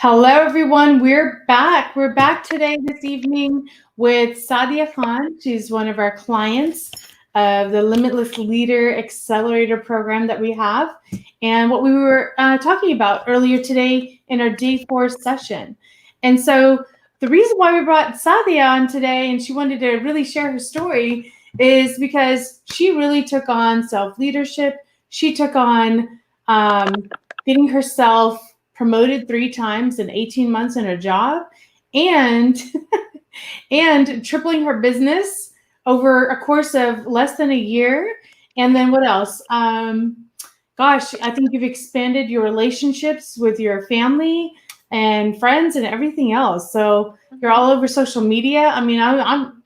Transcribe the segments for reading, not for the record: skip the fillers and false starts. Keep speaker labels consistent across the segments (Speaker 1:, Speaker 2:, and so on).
Speaker 1: Hello, everyone. We're back. We're back today, this evening, with Saadia Khan. She's one of our clients of the Limitless Leader Accelerator program that we have, and what we were talking about earlier today in our day 4 session. And so, the reason why we brought Saadia on today, and she wanted to really share her story, is because she really took on self leadership. She took on getting herself promoted 3 times in 18 months in her job, and and tripling her business over a course of less than a year. And then what else? Gosh, I think you've expanded your relationships with your family and friends and everything else. So you're all over social media. I mean, I'm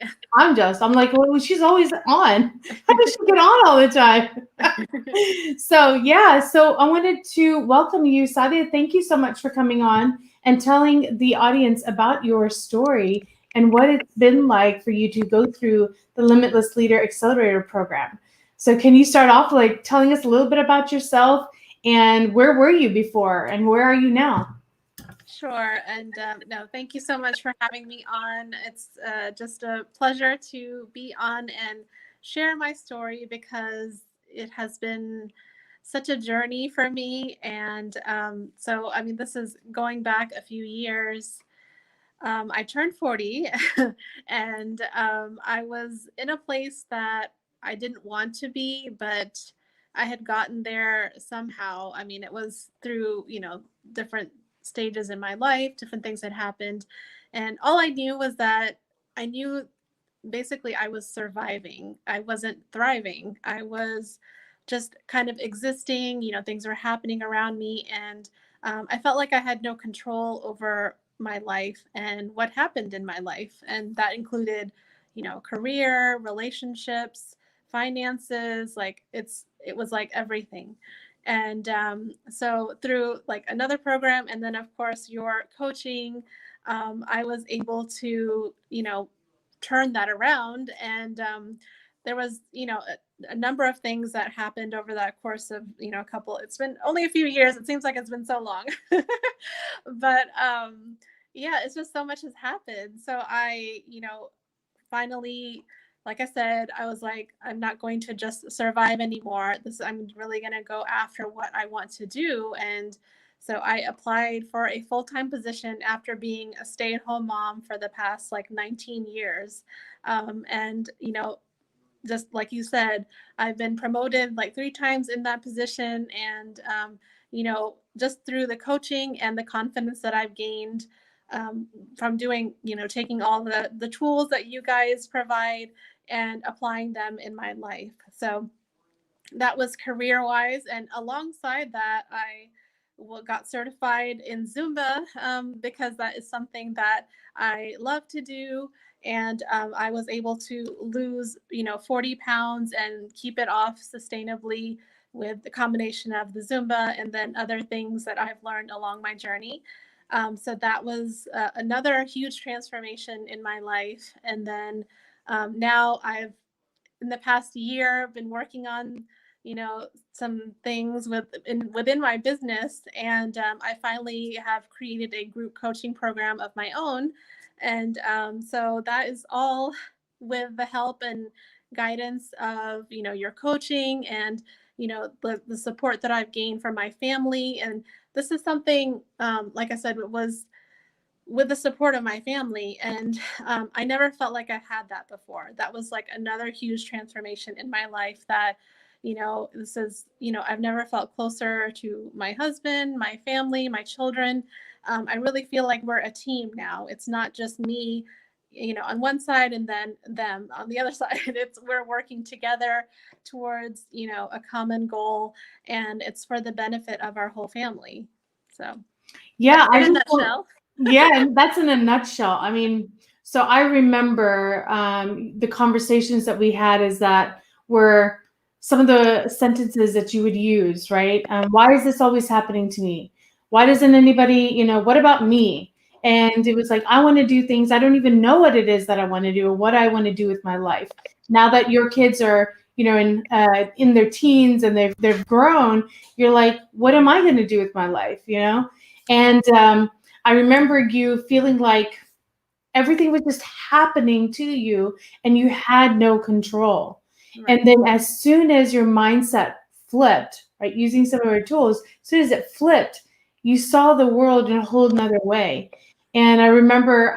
Speaker 1: like, well, she's always on. How does she get on all the time? So I wanted to welcome you, Saadia. Thank you so much for coming on and telling the audience about your story and what it's been like for you to go through the Limitless Leader Accelerator program. So can you start off like telling us a little bit about yourself and where were you before and where are you now?
Speaker 2: Sure. And no, thank you so much for having me on. It's just a pleasure to be on and share my story because it has been such a journey for me. And I mean, this is going back a few years. I turned 40 and I was in a place that I didn't want to be, but I had gotten there somehow. I mean, it was through, different stages in my life, different things had happened. And all I knew was that I knew basically I was surviving. I wasn't thriving. I was just kind of existing, things were happening around me. And I felt like I had no control over my life and what happened in my life. And that included, career, relationships, finances, it was like everything. And so through like another program, and then of course your coaching, I was able to, turn that around. And there was, a number of things that happened over that course of, it's been only a few years. It seems like it's been so long. But yeah, it's just so much has happened. So I, finally, like I said, I was like, I'm not going to just survive anymore. I'm really going to go after what I want to do. And so I applied for a full-time position after being a stay-at-home mom for the past like 19 years. And, just like you said, I've been promoted like 3 times in that position. And, just through the coaching and the confidence that I've gained from doing, taking all the tools that you guys provide and applying them in my life. So that was career wise. And alongside that, I got certified in Zumba because that is something that I love to do. And I was able to lose, 40 pounds and keep it off sustainably with the combination of the Zumba and then other things that I've learned along my journey. So that was another huge transformation in my life. And then now in the past year, been working on, some things within my business. And I finally have created a group coaching program of my own. And so that is all with the help and guidance of, your coaching and, the support that I've gained from my family. And this is something, like I said, it was with the support of my family. And I never felt like I had that before. That was like another huge transformation in my life that, this is, I've never felt closer to my husband, my family, my children. I really feel like we're a team now. It's not just me, on one side and then them on the other side. We're working together towards, a common goal, and it's for the benefit of our whole family. So
Speaker 1: Yeah,
Speaker 2: in a nutshell.
Speaker 1: Yeah, and that's in a nutshell. I mean, so I remember the conversations that we had is that were some of the sentences that you would use, right? Why is this always happening to me? Why doesn't anybody, what about me? And it was like, I want to do things. I don't even know what it is that I want to do or what I want to do with my life. Now that your kids are, in their teens and they've grown, you're like, what am I going to do with my life? And I remember you feeling like everything was just happening to you and you had no control. And
Speaker 2: Right.
Speaker 1: then as soon as your mindset flipped, right, using some of our tools, as soon as it flipped, you saw the world in a whole nother way. And I remember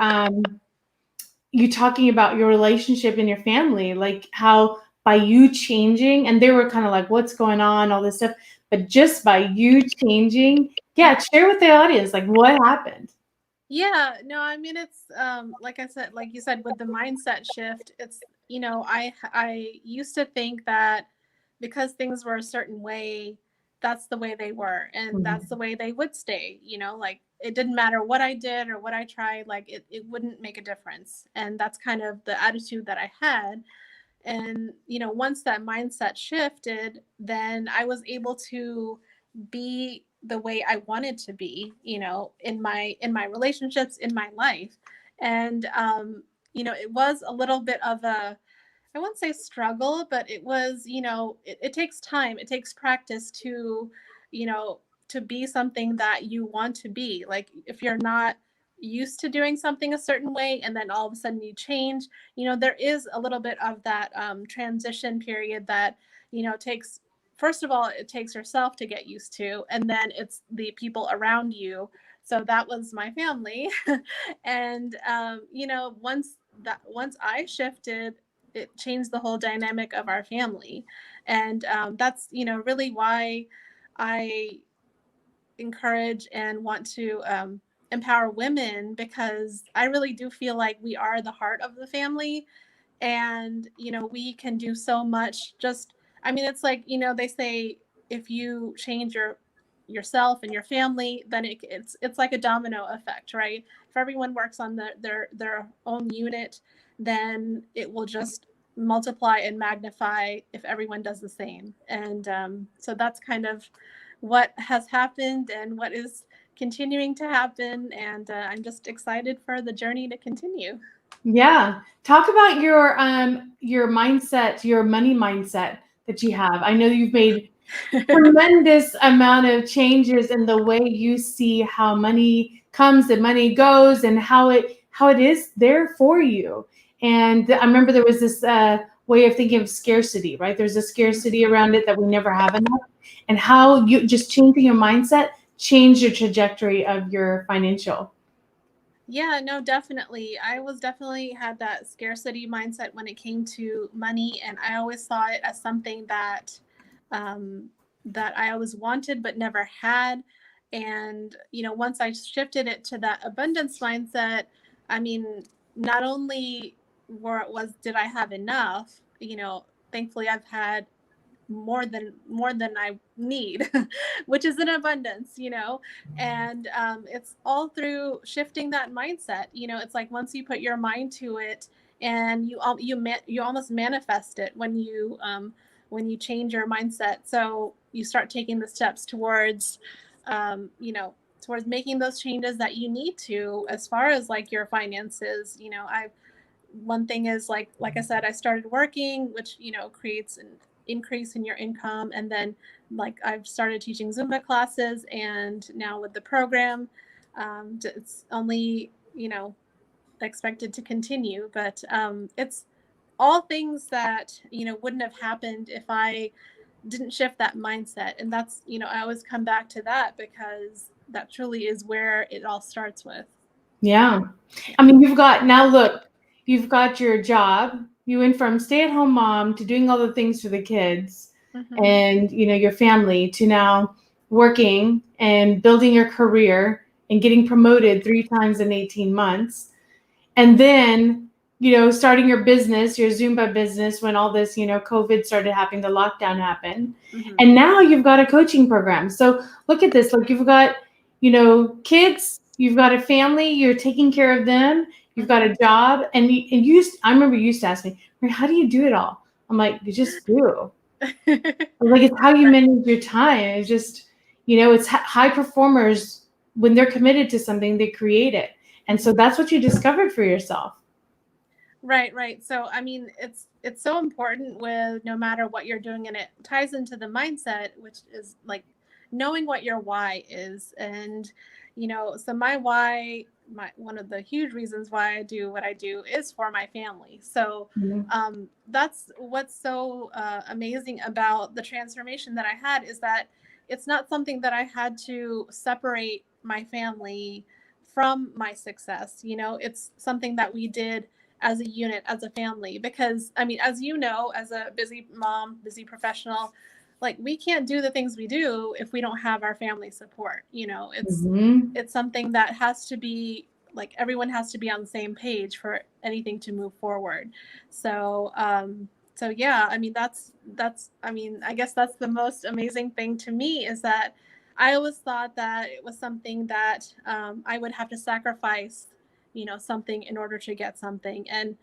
Speaker 1: you talking about your relationship in your family, like how by you changing, and they were kind of like, what's going on, all this stuff. But just by you changing, yeah, share with the audience, like what happened.
Speaker 2: Yeah, no, I mean it's like I said, like you said, with the mindset shift, it's, I used to think that because things were a certain way, that's the way they were and that's the way they would stay, like it didn't matter what I did or what I tried, like it wouldn't make a difference. And that's kind of the attitude that I had. And once that mindset shifted, then I was able to be the way I wanted to be, in my relationships, in my life. And it was a little bit of a, I won't say struggle, but it was, it takes time, it takes practice you know, to be something that you want to be. Like if you're not used to doing something a certain way and then all of a sudden you change, there is a little bit of that transition period that, takes, first of all, it takes yourself to get used to, and then it's the people around you. So that was my family. And, once I shifted, it changed the whole dynamic of our family. And that's really why I encourage and want to empower women, because I really do feel like we are the heart of the family. And we can do so much. Just, I mean, it's like, they say, if you change yourself and your family, then it's like a domino effect, right? If everyone works on their own unit, then it will just multiply and magnify if everyone does the same. And so that's kind of what has happened and what is continuing to happen. And I'm just excited for the journey to continue.
Speaker 1: Yeah. Talk about your mindset, your money mindset that you have. I know you've made tremendous amount of changes in the way you see how money comes and money goes and how it is there for you. And I remember there was this way of thinking of scarcity, right? There's a scarcity around it that we never have enough, and how you just changing your mindset changed your trajectory of your financial.
Speaker 2: Yeah, no, definitely. I was definitely had that scarcity mindset when it came to money, and I always saw it as something um, that I always wanted but never had. And once I shifted it to that abundance mindset, I mean, not only was did I have enough, thankfully I've had more than I need, which is an abundance, and it's all through shifting that mindset. It's like once you put your mind to it, and you almost manifest it when you change your mindset. So you start taking the steps towards, towards making those changes that you need to, as far as like your finances. I One thing is, like I said, I started working, which creates an increase in your income. And then like I've started teaching Zumba classes, and now with the program, it's only expected to continue. But it's all things that wouldn't have happened if I didn't shift that mindset. And that's, I always come back to that, because that truly is where it all starts with.
Speaker 1: Yeah.
Speaker 2: Yeah.
Speaker 1: I mean, you've got your job. You went from stay-at-home mom to doing all the things for the kids
Speaker 2: Hmm.
Speaker 1: and, your family, to now working and building your career and getting promoted 3 times in 18 months. And then, starting your business, your Zumba business, when all this, COVID started happening, the lockdown happened.
Speaker 2: Hmm.
Speaker 1: And now you've got a coaching program. So look at this, like you've got, kids, you've got a family, you're taking care of them, you've got a job. I remember you used to ask me, "Mary, how do you do it all?" I'm like, you just do. Like, it's how you manage your time. It's just, it's high performers, when they're committed to something, they create it. And so that's what you discovered for yourself.
Speaker 2: Right, right. So, I mean, it's so important with no matter what you're doing, and it ties into the mindset, which is like knowing what your why is. And so my why, one of the huge reasons why I do what I do is for my family. So that's what's so amazing about the transformation that I had, is that it's not something that I had to separate my family from my success. It's something that we did as a unit, as a family, because I mean, as you know, as a busy mom, busy professional, like we can't do the things we do if we don't have our family support. It's something that has to be, like, everyone has to be on the same page for anything to move forward. So yeah, I mean, I mean, I guess that's the most amazing thing to me, is that I always thought that it was something that I would have to sacrifice, something in order to get something. And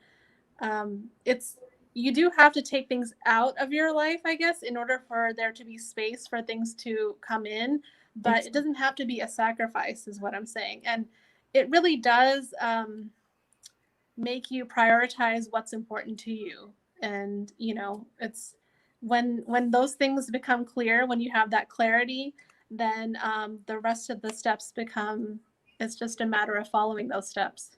Speaker 2: it's you do have to take things out of your life, I guess, in order for there to be space for things to come in. But it doesn't have to be a sacrifice, is what I'm saying. And it really does make you prioritize what's important to you. And it's when those things become clear, when you have that clarity, then the rest of the steps become, it's just a matter of following those steps.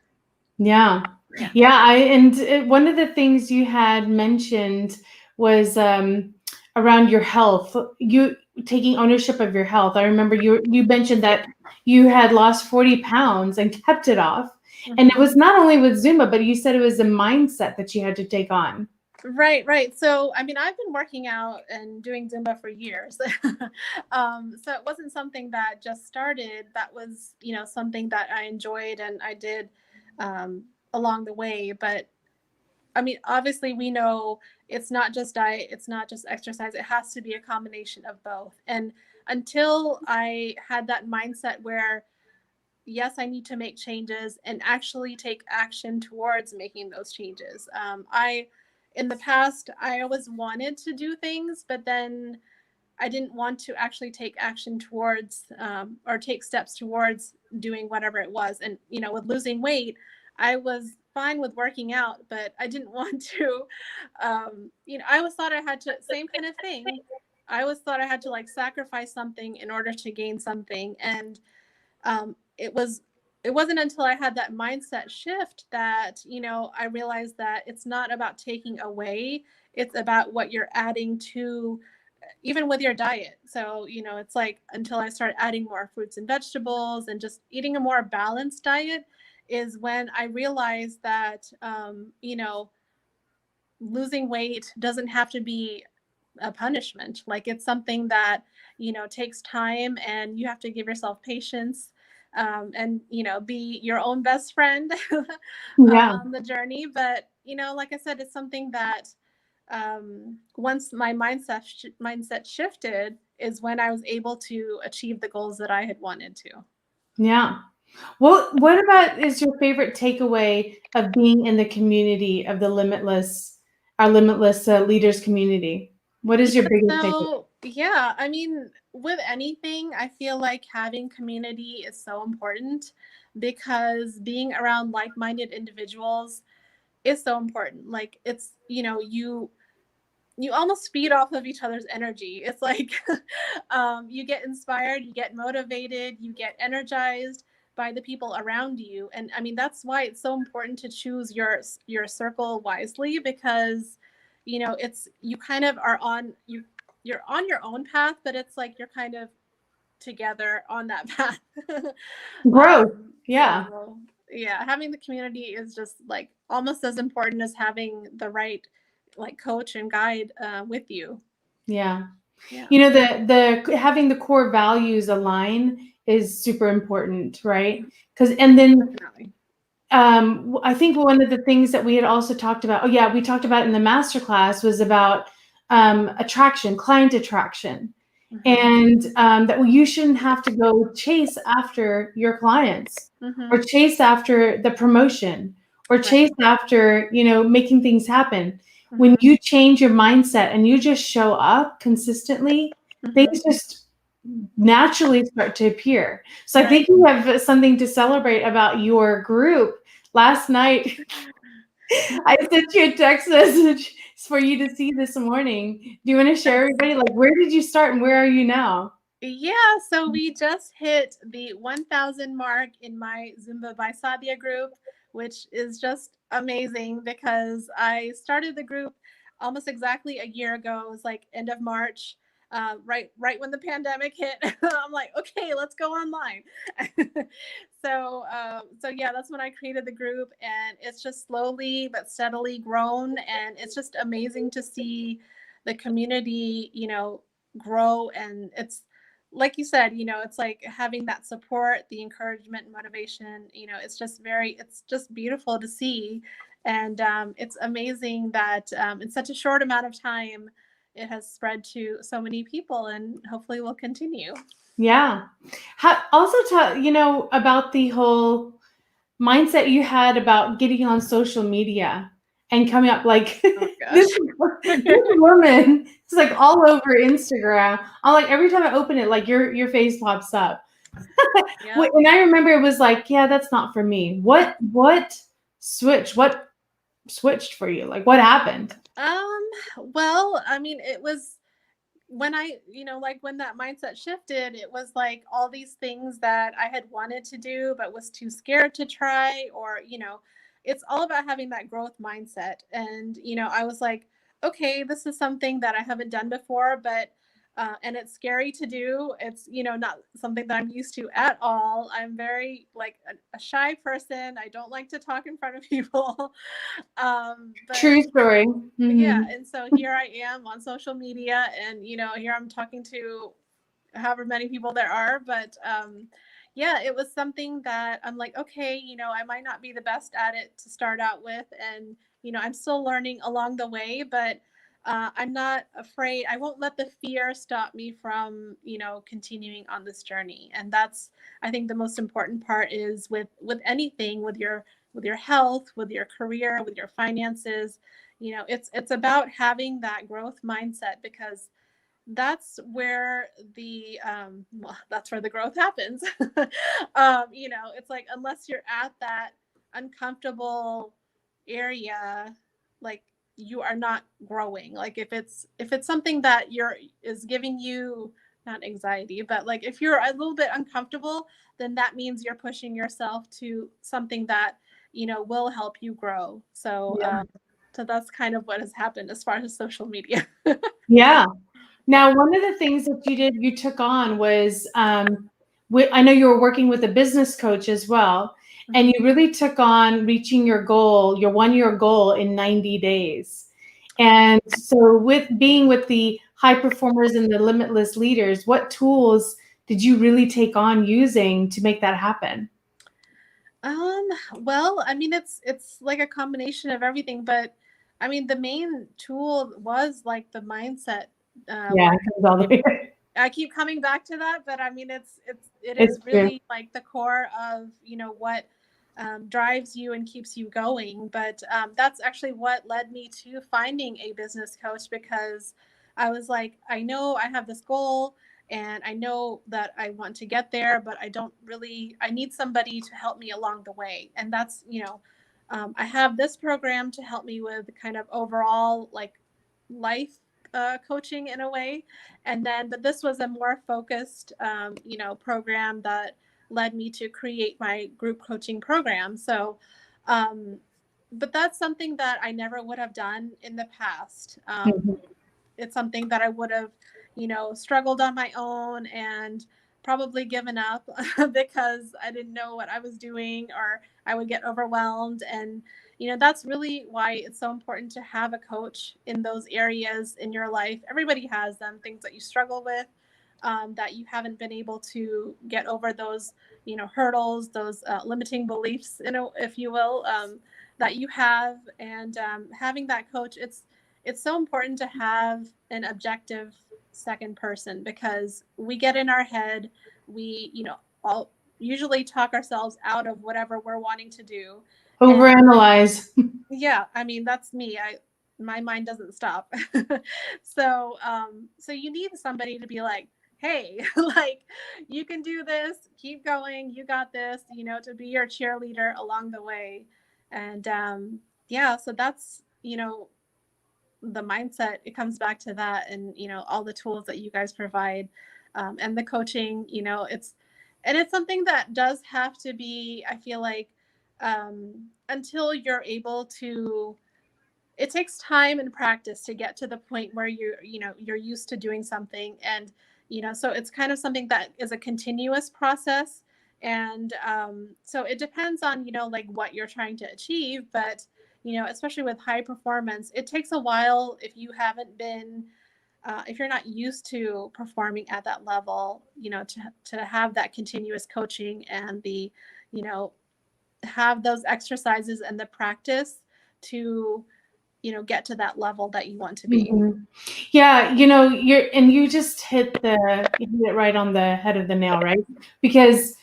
Speaker 1: Yeah. One of the things you had mentioned was around your health, you taking ownership of your health. I remember you mentioned that you had lost 40 pounds and kept it off. And it was not only with Zumba, but you said it was a mindset that you had to take on.
Speaker 2: Right. So, I mean, I've been working out and doing Zumba for years. So it wasn't something that just started. That was, something that I enjoyed and I did along the way. But I mean, obviously we know it's not just diet, it's not just exercise. It has to be a combination of both. And until I had that mindset where, yes, I need to make changes and actually take action towards making those changes. In the past, I always wanted to do things, but then I didn't want to actually take action towards or take steps towards doing whatever it was. And, with losing weight, I was fine with working out, but I didn't want to, I always thought I had to, same kind of thing. I always thought I had to like sacrifice something in order to gain something. And it wasn't until I had that mindset shift that, I realized that it's not about taking away, it's about what you're adding to, even with your diet. So, it's like until I started adding more fruits and vegetables and just eating a more balanced diet is when I realized that, losing weight doesn't have to be a punishment. Like it's something that, takes time and you have to give yourself patience and, be your own best friend on the journey. But, like I said, it's something that once my mindset shifted is when I was able to achieve the goals that I had wanted to.
Speaker 1: Yeah. Well, what about is your favorite takeaway of being in the community of our Limitless Leaders community? What is your biggest takeaway?
Speaker 2: Yeah, I mean, with anything, I feel like having community is so important because being around like-minded individuals is so important. Like it's, you almost feed off of each other's energy. It's like you get inspired, you get motivated, you get energized by the people around you. And I mean, that's why it's so important to choose your circle wisely, because it's, you kind of are on, you're on your own path, but it's like you're kind of together on that path.
Speaker 1: Growth. Yeah.
Speaker 2: So yeah, having the community is just like almost as important as having the right like coach and guide with you.
Speaker 1: Yeah. The having the core values align is super important, right? And then
Speaker 2: Definitely.
Speaker 1: I think one of the things that we had also talked about, we talked about in the masterclass was about attraction, client attraction. And that you shouldn't have to go chase after your clients or chase after the promotion or chase after, making things happen. When you change your mindset and you just show up consistently, things just naturally start to appear. So I think you have something to celebrate about your group. Last night, I sent you a text message for you to see this morning. Do you want to share everybody? Like, where did you start and where are you now?
Speaker 2: Yeah, so we just hit the 1,000 mark in my Zumba by Saadia group, which is just amazing because I started the group almost exactly a year ago. It was like end of March, right when the pandemic hit. I'm like, okay, let's go online. So yeah, that's when I created the group, and it's just slowly but steadily grown, and it's just amazing to see the community, grow, and it's like you said, it's like having that support, the encouragement, and motivation. It's just beautiful to see. And it's amazing that in such a short amount of time, it has spread to so many people, and hopefully will continue.
Speaker 1: Yeah. Also tell, about the whole mindset you had about getting on social media and coming up like
Speaker 2: Oh
Speaker 1: this,
Speaker 2: gosh.
Speaker 1: this woman is like all over Instagram. I'm like, every time I open it, like your face pops up.
Speaker 2: Yeah.
Speaker 1: And I remember it was like, yeah, that's not for me. What switched? What switched for you? Like what happened?
Speaker 2: Well, I mean, it was when like when that mindset shifted, it was like all these things that I had wanted to do but was too scared to try, or, it's all about having that growth mindset. And, I was like, okay, this is something that I haven't done before, but and it's scary to do. It's, not something that I'm used to at all. I'm very like a shy person. I don't like to talk in front of people. But
Speaker 1: True story.
Speaker 2: yeah,
Speaker 1: Hmm.
Speaker 2: and so here I am on social media, and here I'm talking to however many people there are. But yeah, it was something that I'm like, okay, I might not be the best at it to start out with, and I'm still learning along the way, but I'm not afraid. I won't let the fear stop me from continuing on this journey. And that's, I think, the most important part is with anything, with your health, with your career, with your finances. It's about having that growth mindset, because that's where the growth happens. It's like, unless you're at that uncomfortable area, like, you are not growing. Like, if it's something that you're is giving you not anxiety, but like if you're a little bit uncomfortable, then that means you're pushing yourself to something that will help you grow. So that's kind of what has happened as far as social media.
Speaker 1: Yeah. Now, one of the things that you did, you took on was, I know you were working with a business coach as well, and you really took on reaching your goal, your 1 year goal in 90 days. And so, with being with the high performers and the limitless leaders, what tools did you really take on using to make that happen?
Speaker 2: Um, well, I mean, it's like a combination of everything, but I mean, the main tool was like the mindset
Speaker 1: Yeah,
Speaker 2: work.
Speaker 1: it comes all the way.
Speaker 2: I keep coming back to that, but I mean, it
Speaker 1: It's
Speaker 2: is
Speaker 1: true.
Speaker 2: really like the core of what drives you and keeps you going. But that's actually what led me to finding a business coach, because I was like, I know I have this goal, and I know that I want to get there, but I don't really. I need somebody to help me along the way, and that's I have this program to help me with kind of overall like life coaching in a way. And then, but this was a more focused program that led me to create my group coaching program. So but that's something that I never would have done in the past.
Speaker 1: Mhm.
Speaker 2: It's something that I would have struggled on my own, and probably given up because I didn't know what I was doing, or I would get overwhelmed. And that's really why it's so important to have a coach in those areas in your life. Everybody has them, things that you struggle with, that you haven't been able to get over, those hurdles, those limiting beliefs, if you will, that you have. And having that coach, it's so important to have an objective second person, because we get in our head. We all usually talk ourselves out of whatever we're wanting to do. And
Speaker 1: Overanalyze.
Speaker 2: yeah, I mean, that's me. My mind doesn't stop. So you need somebody to be like, hey, like, you can do this, keep going, you got this, to be your cheerleader along the way. And yeah, so that's the mindset. It comes back to that, and all the tools that you guys provide. and the coaching. It's something that does have to be, I feel like, until you're able to, it takes time and practice to get to the point where you're used to doing something. And so it's kind of something that is a continuous process. And so it depends on like what you're trying to achieve. But especially with high performance, it takes a while if you haven't been if you're not used to performing at that level, to have that continuous coaching and the have those exercises and the practice to get to that level that you want to be.
Speaker 1: Mhm. Yeah, you just you hit it right on the head of the nail, right? Because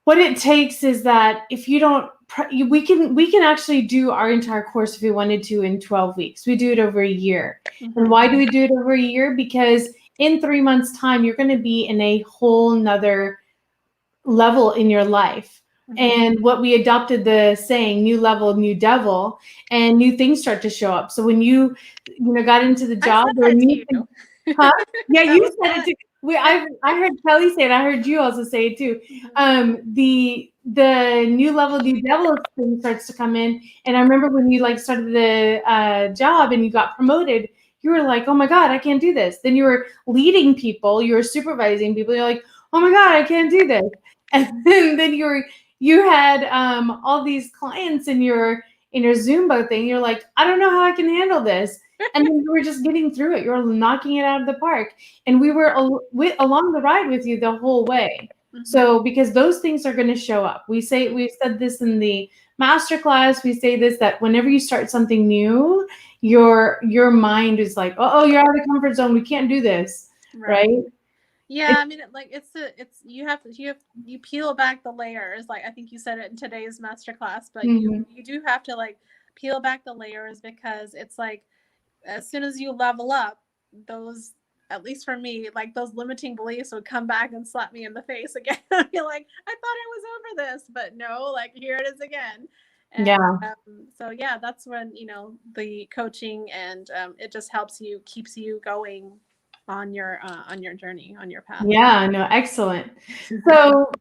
Speaker 1: what it takes is that if you don't, we can actually do our entire course if we wanted to in 12 weeks. We do it over a year.
Speaker 2: Mm-hmm.
Speaker 1: And why do we do it over a year? Because in 3 months' time, you're going to be in a whole nother level in your life.
Speaker 2: Mm-hmm.
Speaker 1: And what we adopted the saying, new level, new devil, and new things start to show up. So when you got into the job,
Speaker 2: I said that to you.
Speaker 1: Huh? Yeah,
Speaker 2: That
Speaker 1: you
Speaker 2: was
Speaker 1: said
Speaker 2: fun.
Speaker 1: it too. I heard Kelly say it. I heard you also say it too.
Speaker 2: Mm-hmm.
Speaker 1: The new level, new devil thing starts to come in. And I remember when you started the job and you got promoted, you were like, oh my God, I can't do this. Then you were leading people, you were supervising people. You're like, oh my God, I can't do this. And then you had all these clients in your Zumba thing. You're like, I don't know how I can handle this. And then you were just getting through it. You were knocking it out of the park. And we were along the ride with you the whole way.
Speaker 2: Mm-hmm.
Speaker 1: So because those things are going to show up. We've said this in the masterclass. We say this, that whenever you start something new, your mind is like, oh, you're out of the comfort zone. We can't do this. Right?
Speaker 2: Yeah, I mean, you peel back the layers. Like I think you said it in today's masterclass, but
Speaker 1: Mm-hmm.
Speaker 2: you do have to peel back the layers, because it's like as soon as you level up, those, at least for me, those limiting beliefs would come back and slap me in the face again. I'd be like, I thought I was over this, but no, here it is again. And,
Speaker 1: Yeah.
Speaker 2: So yeah, that's when the coaching and it just keeps you going on your journey, on your path.
Speaker 1: Yeah, no, excellent. So,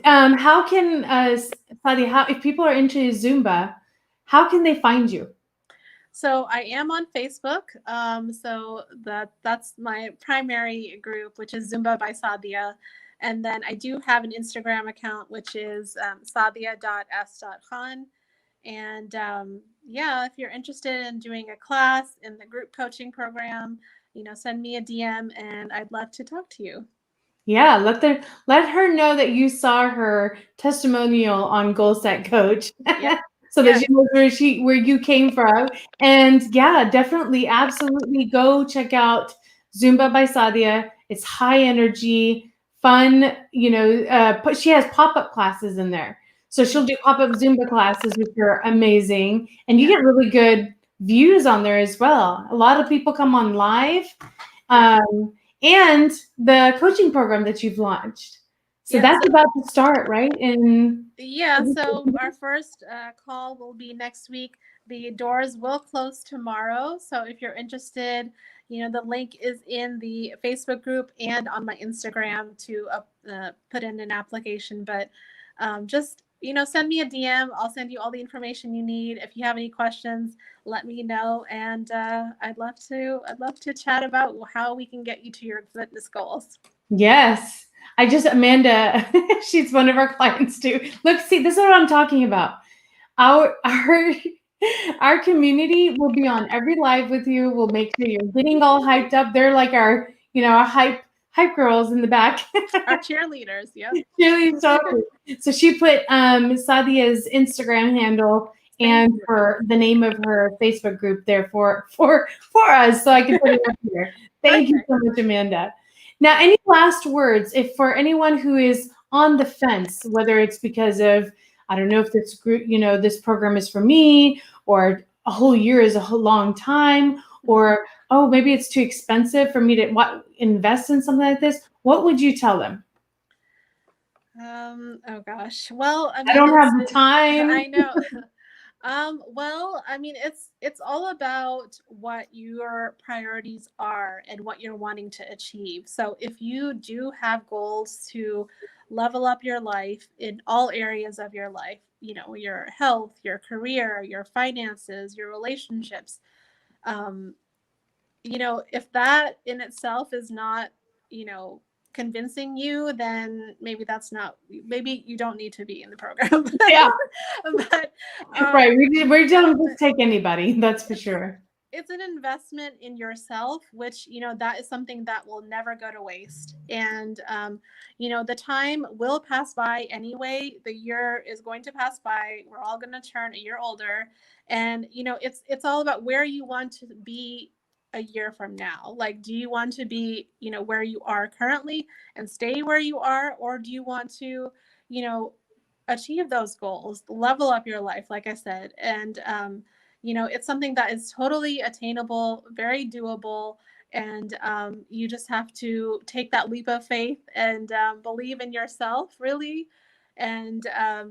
Speaker 1: how can Saadia, how if people are into Zumba, how can they find you?
Speaker 2: So I am on Facebook. So that's my primary group, which is Zumba by Saadia. And then I do have an Instagram account, which is saadia.s.khan. And yeah, if you're interested in doing a class in the group coaching program, send me a DM and I'd love to talk to you.
Speaker 1: Yeah, let her know that you saw her testimonial on Goal Set Coach.
Speaker 2: Yeah.
Speaker 1: So that she knows where you came from. And yeah, definitely, absolutely go check out Zumba by Saadia. It's high energy, fun, she has pop-up classes in there. So she'll do pop-up Zumba classes, which are amazing. And you get really good views on there as well. A lot of people come on live. And the coaching program that you've launched. So that's about to start, right?
Speaker 2: So our first call will be next week. The doors will close tomorrow. So if you're interested, the link is in the Facebook group and on my Instagram to put in an application. But just, send me a DM. I'll send you all the information you need. If you have any questions, let me know. And I'd love to chat about how we can get you to your fitness goals.
Speaker 1: Yes. Amanda, she's one of our clients too. Look, see, this is what I'm talking about. Our community will be on every live with you. We'll make sure you're getting all hyped up. They're like our hype girls in the back.
Speaker 2: Our cheerleaders, yeah.
Speaker 1: So she put Saadia's Instagram handle and the name of her Facebook group there for us, so I can put it up here. Thank you so much, Amanda. Now, any last words if for anyone who is on the fence, whether it's because of, I don't know if this group, this program is for me, or a whole year is a long time, or, oh, maybe it's too expensive for me to invest in something like this. What would you tell them?
Speaker 2: Oh gosh. Well, I mean,
Speaker 1: I don't have the time.
Speaker 2: I know. Well, I mean, it's all about what your priorities are and what you're wanting to achieve. So if you do have goals to level up your life in all areas of your life, you know, your health, your career, your finances, your relationships, um, you know, if that in itself is not, you know, convincing you, then maybe that's not, maybe you don't need to be in the program.
Speaker 1: Yeah.
Speaker 2: But
Speaker 1: Right. We
Speaker 2: yeah,
Speaker 1: don't just take anybody. That's for sure.
Speaker 2: it's an investment in yourself, which, you know, that is something that will never go to waste. And you know, the time will pass by anyway. The year is going to pass by. We're all going to turn a year older. And you know, it's all about where you want to be a year from now. Like, do you want to be, you know, where you are currently and stay where you are, or do you want to, you know, achieve those goals, level up your life, like I said. And you know, it's something that is totally attainable, very doable. And you just have to take that leap of faith and believe in yourself, really. And,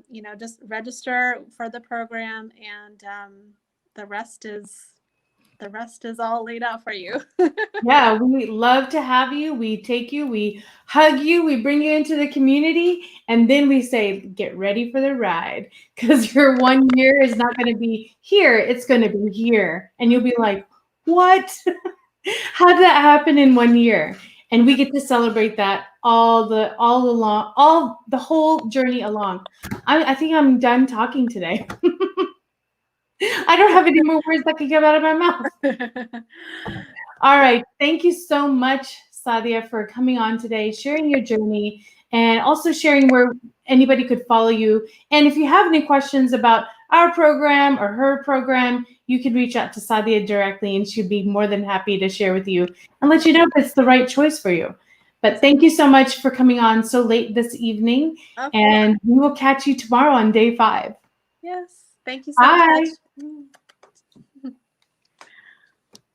Speaker 2: you know, just register for the program, and the rest is the rest is all laid out for you.
Speaker 1: Yeah, we love to have you. We take you, we hug you, we bring you into the community, and then we say, get ready for the ride. Because your 1 year is not going to be here, it's going to be here. And you'll be like, what? How did that happen in 1 year? And we get to celebrate that all along, all the whole journey along. I think I'm done talking today. I don't have any more words that can come out of my mouth. All right. Thank you so much, Saadia, for coming on today, sharing your journey, and also sharing where anybody could follow you. And if you have any questions about our program or her program, you can reach out to Saadia directly, and she'd be more than happy to share with you and let you know if it's the right choice for you. But thank you so much for coming on so late this evening, and we will catch you tomorrow on day 5.
Speaker 2: Yes. Thank you so
Speaker 1: Bye.
Speaker 2: much.